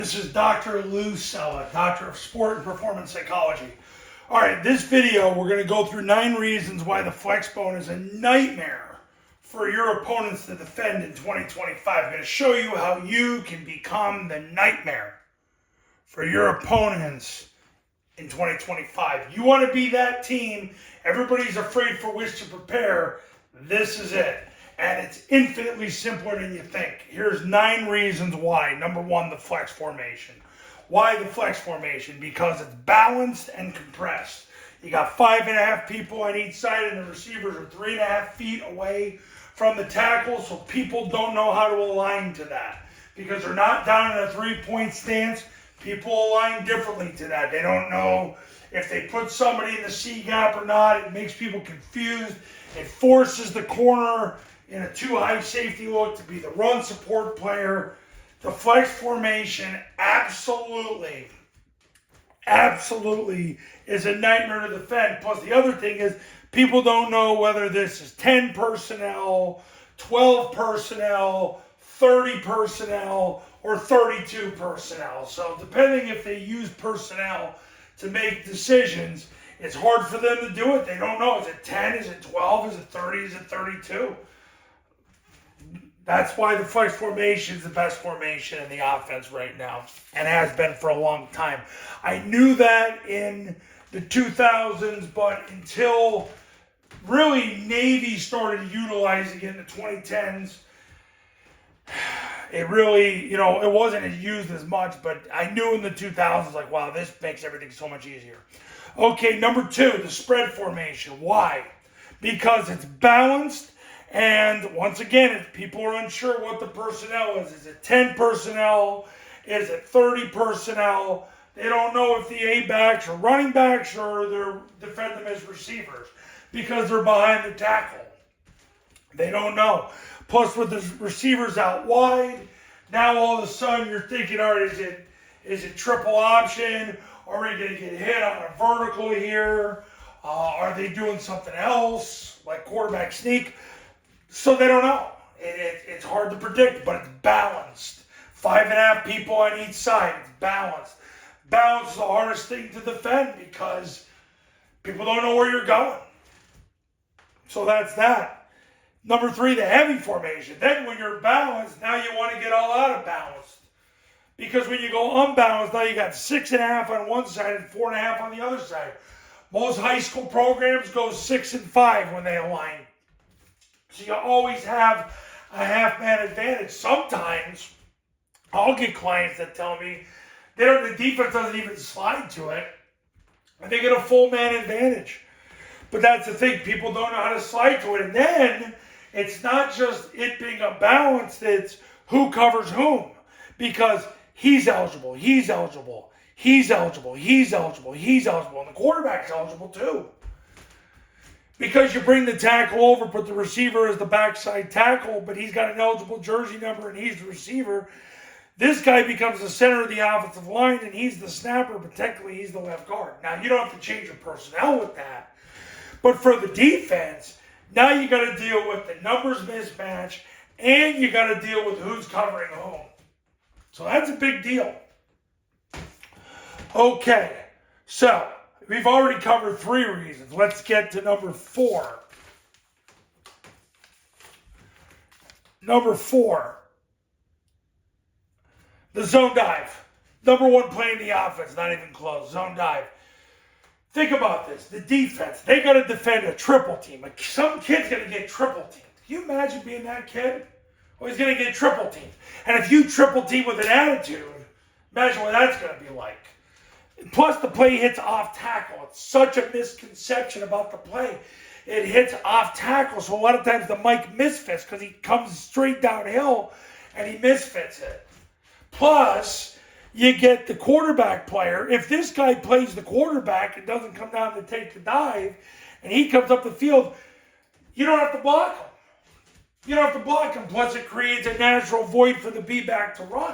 This is Dr. Lou Sella, Doctor of Sport and Performance Psychology. All right, this video, we're going to go through 9 reasons why the Flexbone is a nightmare for your opponents to defend in 2025. I'm going to show you how you can become the nightmare for your opponents in 2025. You want to be that team, everybody's afraid for which to prepare. This is it. And it's infinitely simpler than you think. Here's 9 reasons why. Number 1, the flex formation. Why the flex formation? Because it's balanced and compressed. You got 5.5 people on each side, and the receivers are 3.5 feet away from the tackle, so people don't know how to align to that. Because they're not down in a 3-point stance, people align differently to that. They don't know if they put somebody in the C gap or not. It makes people confused. It forces the corner in a too high safety look to be the run support player. The flex formation absolutely is a nightmare to defend. Plus the other thing is people don't know whether this is 10 personnel, 12 personnel, 30 personnel, or 32 personnel. So depending if they use personnel to make decisions, it's hard for them to do it. They don't know. Is it 10? Is it 12? Is it 30? Is it 32? That's why the flex formation is the best formation in the offense right now, and has been for a long time. I knew that in the 2000s, but until really Navy started utilizing it in the 2010s, it really, it wasn't used as much, but I knew in the 2000s, like, wow, this makes everything so much easier. Okay, number 2, the spread formation. Why? Because it's balanced. And once again, if people are unsure what the personnel is it 10 personnel? Is it 30 personnel? They don't know if the A-backs are running backs or they're defend them as receivers because they're behind the tackle. They don't know. Plus, with the receivers out wide, now all of a sudden you're thinking, all right, is it triple option? Are we going to get hit on a vertical here? Are they doing something else like quarterback sneak? So they don't know. It's hard to predict, but it's balanced. 5.5 people on each side. It's balanced. Balance is the hardest thing to defend because people don't know where you're going. So that's that. Number 3, the heavy formation. Then when you're balanced, now you want to get all out of balance. Because when you go unbalanced, now you got 6.5 on one side and 4.5 on the other side. Most high school programs go 6 and 5 when they align. So you always have a half-man advantage. Sometimes I'll get clients that tell me the defense doesn't even slide to it, and they get a full-man advantage. But that's the thing. People don't know how to slide to it. And then it's not just it being unbalanced. It's who covers whom. Because he's eligible, he's eligible, he's eligible, he's eligible, he's eligible. And the quarterback's eligible too. Because you bring the tackle over, put the receiver as the backside tackle, but he's got an eligible jersey number and he's the receiver. This guy becomes the center of the offensive line and he's the snapper, but technically he's the left guard. Now, you don't have to change your personnel with that. But for the defense, now you got to deal with the numbers mismatch and you got to deal with who's covering whom. So that's a big deal. Okay, so we've already covered 3 reasons. Let's get to number 4. Number 4, the zone dive. Number 1 play in the offense, not even close. Zone dive. Think about this. The defense, they got to defend a triple team. Like some kid's going to get triple teamed. Can you imagine being that kid? Well, he's going to get triple teamed. And if you triple team with an attitude, imagine what that's going to be like. Plus, the play hits off tackle. It's such a misconception about the play. It hits off tackle, so a lot of times the Mike misfits because he comes straight downhill and he misfits it. Plus, you get the quarterback player. If this guy plays the quarterback and doesn't come down to take the dive, and he comes up the field, you don't have to block him. You don't have to block him. Plus, it creates a natural void for the B-back to run.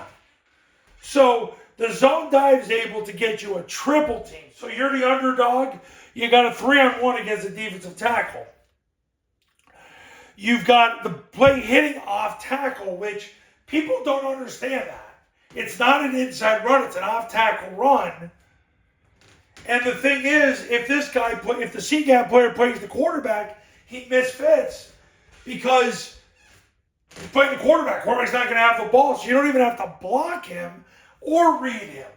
So the zone dive is able to get you a triple team. So you're the underdog. You got a 3-on-1 against a defensive tackle. You've got the play hitting off tackle, which people don't understand that. It's not an inside run, it's an off-tackle run. And the thing is, if the C-gap player plays the quarterback, he misfits because he's playing the quarterback. Quarterback's not going to have the ball, so you don't even have to block him or read him.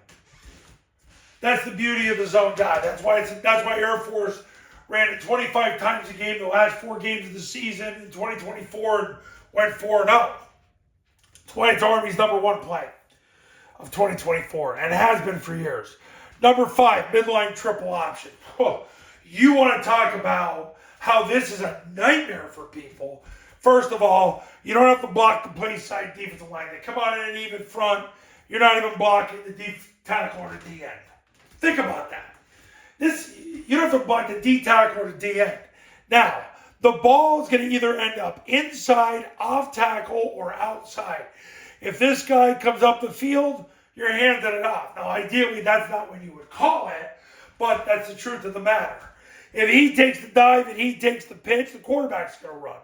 That's the beauty of the zone dive. That's why Air Force ran it 25 times a game the last 4 games of the season in 2024 and went 4-0. That's why it's Army's #1 play of 2024, and it has been for years. Number 5, midline triple option. Oh, you want to talk about how this is a nightmare for people. First of all, you don't have to block the play side defensive line. They come on in an even front. You're not even blocking the deep tackle or the D end. Think about that. You don't have to block the D tackle or the D end. Now, the ball is going to either end up inside, off tackle, or outside. If this guy comes up the field, you're handing it off. Now, ideally, that's not what you would call it, but that's the truth of the matter. If he takes the dive and he takes the pitch, the quarterback's going to run.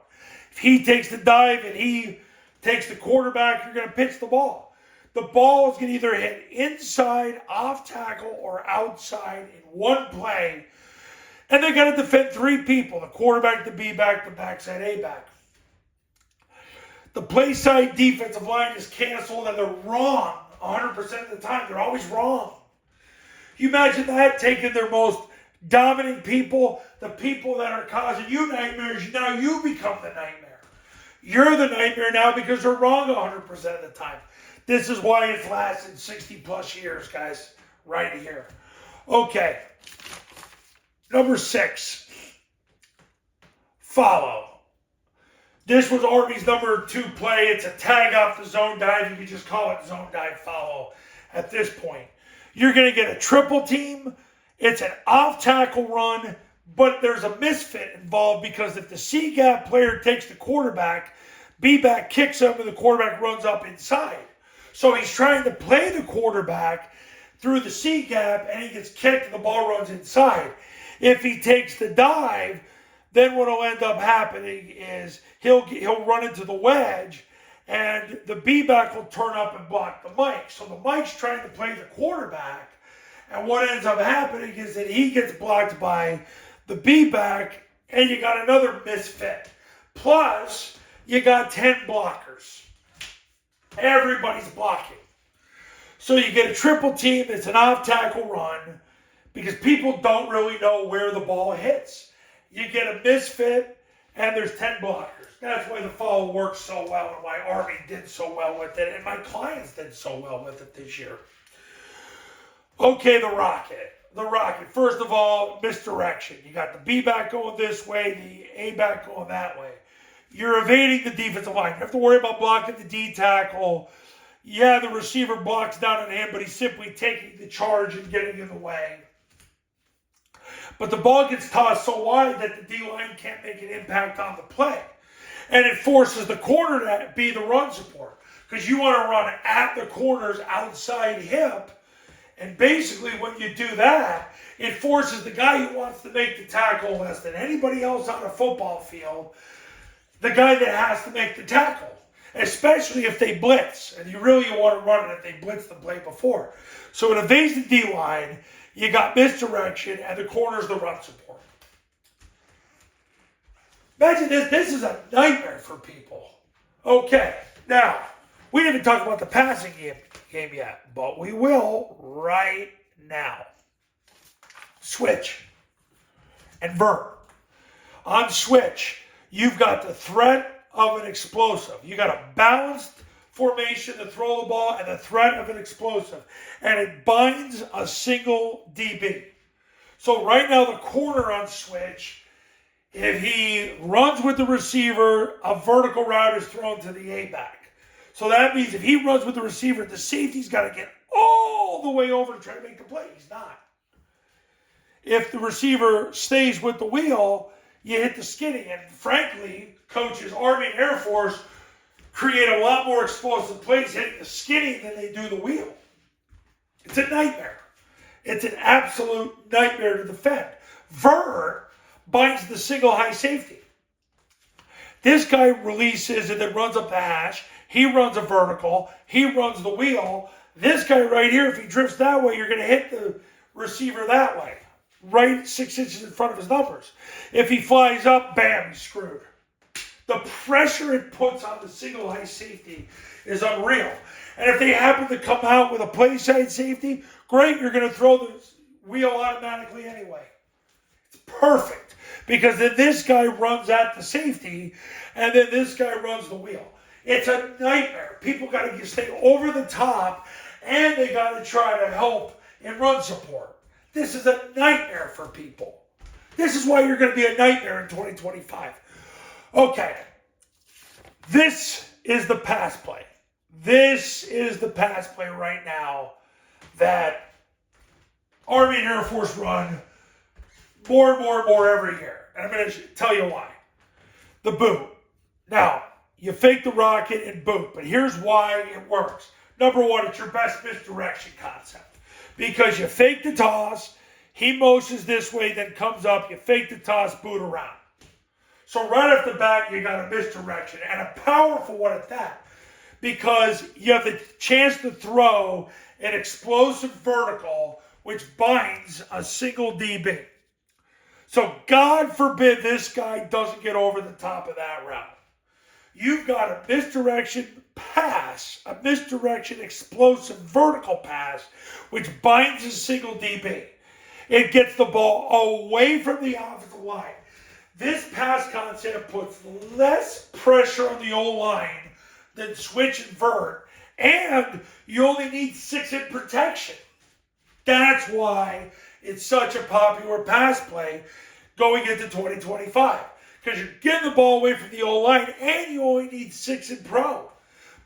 If he takes the dive and he takes the quarterback, you're going to pitch the ball. The ball is going to either hit inside, off tackle, or outside in one play. And they got to defend 3 people, the quarterback, the B-back, the backside A-back. The play side defensive line is canceled and they're wrong 100% of the time. They're always wrong. You imagine that, taking their most dominant people, the people that are causing you nightmares, now you become the nightmare. You're the nightmare now because they're wrong 100% of the time. This is why it's lasted 60 plus years, guys, right here. Okay. Number 6, follow. This was Army's #2 play. It's a tag off the zone dive. You could just call it zone dive follow at this point. You're going to get a triple team. It's an off-tackle run, but there's a misfit involved because if the C-gap player takes the quarterback, B-back kicks him and the quarterback runs up inside. So he's trying to play the quarterback through the C-gap and he gets kicked and the ball runs inside. If he takes the dive, then what will end up happening is he'll run into the wedge and the B-back will turn up and block the Mike. So the Mike's trying to play the quarterback, and what ends up happening is that he gets blocked by the B-back and you got another misfit. Plus, you got 10 blockers. Everybody's blocking. So you get a triple team. It's an off-tackle run because people don't really know where the ball hits. You get a misfit, and there's 10 blockers. That's why the follow works so well and why Army did so well with it and my clients did so well with it this year. Okay, the rocket. The rocket. First of all, misdirection. You got the B-back going this way, the A-back going that way. You're evading the defensive line. You have to worry about blocking the D tackle. Yeah, the receiver blocks down on him, but he's simply taking the charge and getting in the way. But the ball gets tossed so wide that the D-line can't make an impact on the play. And it forces the corner to be the run support. Because you want to run at the corner's outside hip. And basically when you do that, it forces the guy who wants to make the tackle less than anybody else on a football field, the guy that has to make the tackle. Especially if they blitz. And you really want to run it if they blitz the play before. So it evades the D-line. You got misdirection, and the corner's the run support. Imagine this. This is a nightmare for people. Okay, now, we didn't even talk about the passing game yet, but we will right now. Switch and vert. On switch, you've got the threat of an explosive. You got a balanced formation to throw the ball and the threat of an explosive. And it binds a single DB. So right now the corner on switch, if he runs with the receiver, a vertical route is thrown to the A-back. So that means if he runs with the receiver, the safety's got to get all the way over to try to make the play. He's not. If the receiver stays with the wheel, you hit the skinny. And frankly, coaches, Army and Air Force create a lot more explosive plays hitting the skinny than they do the wheel. It's a nightmare. It's an absolute nightmare to defend. Vert binds the single high safety. This guy releases and then runs up the hash. He runs a vertical. He runs the wheel. This guy right here, if he drifts that way, you're going to hit the receiver that way, right 6 inches in front of his numbers. If he flies up, bam, he's screwed. The pressure it puts on the single high safety is unreal. And if they happen to come out with a play side safety, great, you're going to throw the wheel automatically anyway. It's perfect because then this guy runs at the safety and then this guy runs the wheel. It's a nightmare. People got to stay over the top and they got to try to help in run support. This is a nightmare for people. This is why you're going to be a nightmare in 2025. Okay, this is the pass play. This is the pass play right now that Army and Air Force run more and more and more every year. And I'm going to tell you why. The boot. Now, you fake the rocket and boot, but here's why it works. Number one, it's your best misdirection concept. Because you fake the toss, he motions this way, then comes up, you fake the toss, boot around. So right off the bat, you got a misdirection, and a powerful one at that, because you have the chance to throw an explosive vertical, which binds a single DB. So God forbid this guy doesn't get over the top of that route. You've got a misdirection pass, a misdirection explosive vertical pass, which binds a single DB. It gets the ball away from the offensive line. This pass concept puts less pressure on the O-line than switch and vert, and you only need 6 in protection. That's why it's such a popular pass play going into 2025, because you're getting the ball away from the O-line, and you only need 6 in pro.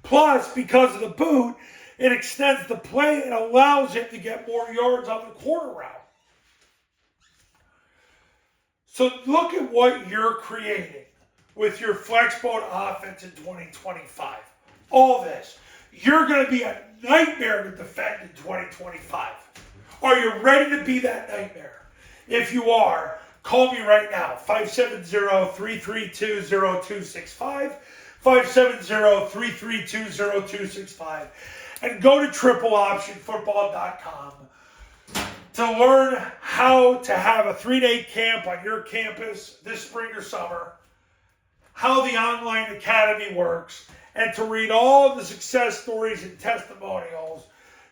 Plus, because of the boot, it extends the play and allows him to get more yards on the corner route. So look at what you're creating with your Flexbone offense in 2025. All this. You're going to be a nightmare to defend in 2025. Are you ready to be that nightmare? If you are, call me right now. 570-332-0265. 570-332-0265. And go to tripleoptionfootball.com to learn how to have a 3-day camp on your campus this spring or summer, how the online academy works, and to read all of the success stories and testimonials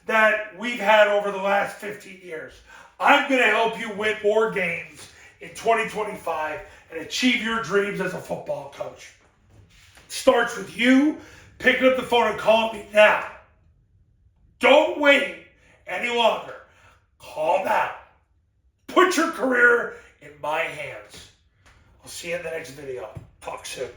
that we've had over the last 15 years. I'm going to help you win more games in 2025 and achieve your dreams as a football coach. It starts with you picking up the phone and calling me now. Don't wait any longer. Call now. Put your career in my hands. I'll see you in the next video. Talk soon.